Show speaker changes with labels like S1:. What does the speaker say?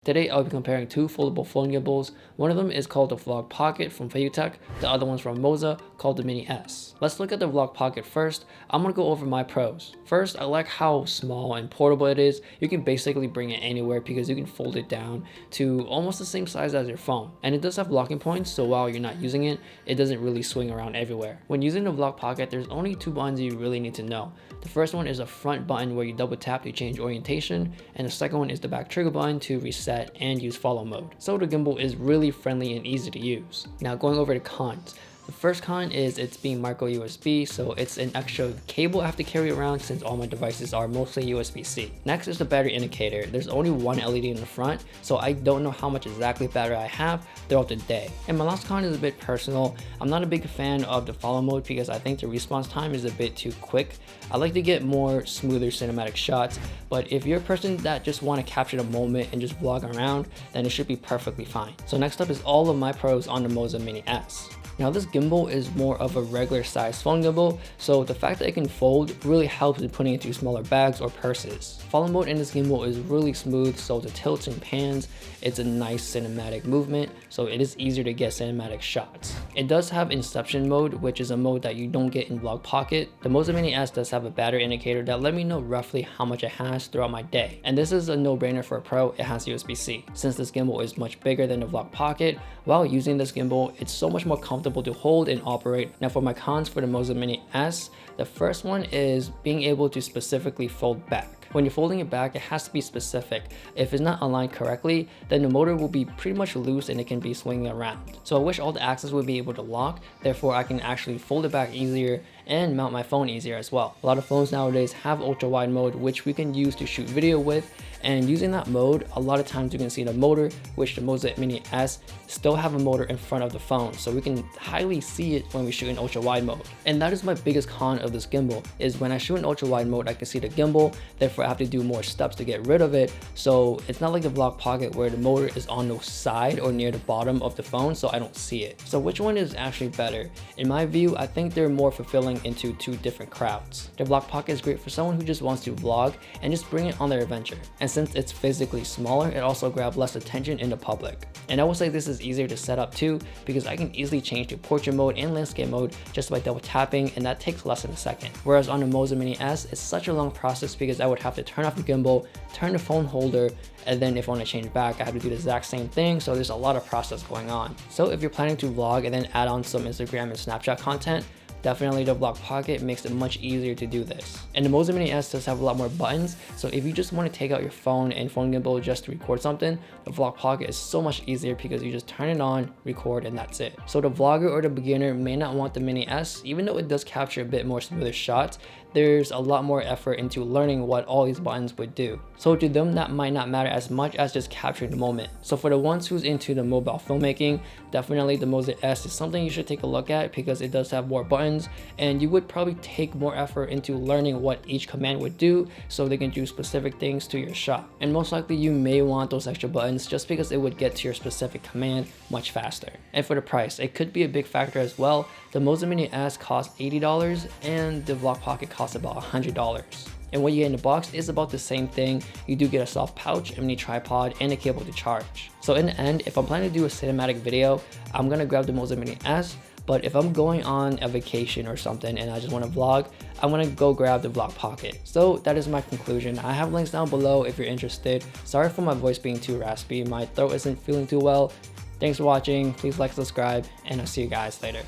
S1: Today I'll be comparing two foldable phone gimbals. One of them is called the Vlog Pocket from Feiyu Tech, the other one's from Moza called the Mini S. Let's look at the Vlog Pocket first. I'm gonna go over my pros. First, I like how small and portable it is. You can basically bring it anywhere because you can fold it down to almost the same size as your phone. And it does have locking points, so while you're not using it, it doesn't really swing around everywhere. When using the Vlog Pocket, there's only two buttons you really need to know. The first one is a front button where you double tap to change orientation, and the second one is the back trigger button to reset and use follow mode. So the gimbal is really friendly and easy to use. Now going over the cons. The first con is it's being micro USB, so it's an extra cable I have to carry around since all my devices are mostly USB-C. Next is the battery indicator. There's only one LED in the front, so I don't know how much exactly battery I have throughout the day. And my last con is a bit personal. I'm not a big fan of the follow mode because I think the response time is a bit too quick. I like to get more smoother cinematic shots, but if you're a person that just want to capture the moment and just vlog around, then it should be perfectly fine. So next up is all of my pros on the Moza Mini S. Now this gimbal is more of a regular size phone gimbal, so the fact that it can fold really helps in putting it into smaller bags or purses. Follow mode in this gimbal is really smooth, so the tilts and pans, it's a nice cinematic movement, so it is easier to get cinematic shots. It does have Inception Mode, which is a mode that you don't get in Vlog Pocket. The Moza Mini S does have a battery indicator that let me know roughly how much it has throughout my day. And this is a no-brainer for a pro, it has USB-C. Since this gimbal is much bigger than the Vlog Pocket, while using this gimbal, it's so much more comfortable to hold and operate. Now for my cons for the Moza Mini S, the first one is being able to specifically fold back. When you're folding it back, it has to be specific. If it's not aligned correctly, then the motor will be pretty much loose and it can be swinging around. So I wish all the axes would be able to lock, therefore I can actually fold it back easier and mount my phone easier as well. A lot of phones nowadays have ultra wide mode, which we can use to shoot video with, and using that mode, a lot of times you can see the motor, which the Moza Mini S still have a motor in front of the phone, so we can highly see it when we shoot in ultra wide mode. And that is my biggest con of this gimbal, is when I shoot in ultra wide mode, I can see the gimbal, therefore I have to do more steps to get rid of it. So it's not like the Vlog Pocket where the motor is on the side or near the bottom of the phone, so I don't see it. So which one is actually better? In my view, I think they're more fulfilling into two different crowds. The Vlog Pocket is great for someone who just wants to vlog and just bring it on their adventure. And since it's physically smaller, it also grabs less attention in the public. And I will say this is easier to set up too, because I can easily change to portrait mode and landscape mode just by double tapping, and that takes less than a second. Whereas on the Moza Mini S, it's such a long process because I would have to turn off the gimbal, turn the phone holder, and then if I want to change back, I have to do the exact same thing, so there's a lot of process going on. So if you're planning to vlog and then add on some Instagram and Snapchat content, definitely the Vlog Pocket makes it much easier to do this. And the Moza Mini S does have a lot more buttons, so if you just want to take out your phone and phone gimbal just to record something, the Vlog Pocket is so much easier because you just turn it on, record, and that's it. So the vlogger or the beginner may not want the Mini S, even though it does capture a bit more smoother shots, there's a lot more effort into learning what all these buttons would do. So to them, that might not matter as much as just capturing the moment. So for the ones who's into the mobile filmmaking, definitely the Moza S is something you should take a look at because it does have more buttons, and you would probably take more effort into learning what each command would do so they can do specific things to your shot. And most likely you may want those extra buttons just because it would get to your specific command much faster. And for the price, it could be a big factor as well. The Moza Mini S costs $80 and the Vlog Pocket costs about $100. And what you get in the box is about the same thing. You do get a soft pouch, a mini tripod, and a cable to charge. So in the end, if I'm planning to do a cinematic video, I'm gonna grab the Moza Mini S. But if I'm going on a vacation or something and I just want to vlog, I'm gonna go grab the Vlog Pocket. So that is my conclusion. I have links down below if you're interested. Sorry for my voice being too raspy. My throat isn't feeling too well. Thanks for watching. Please like, subscribe, and I'll see you guys later.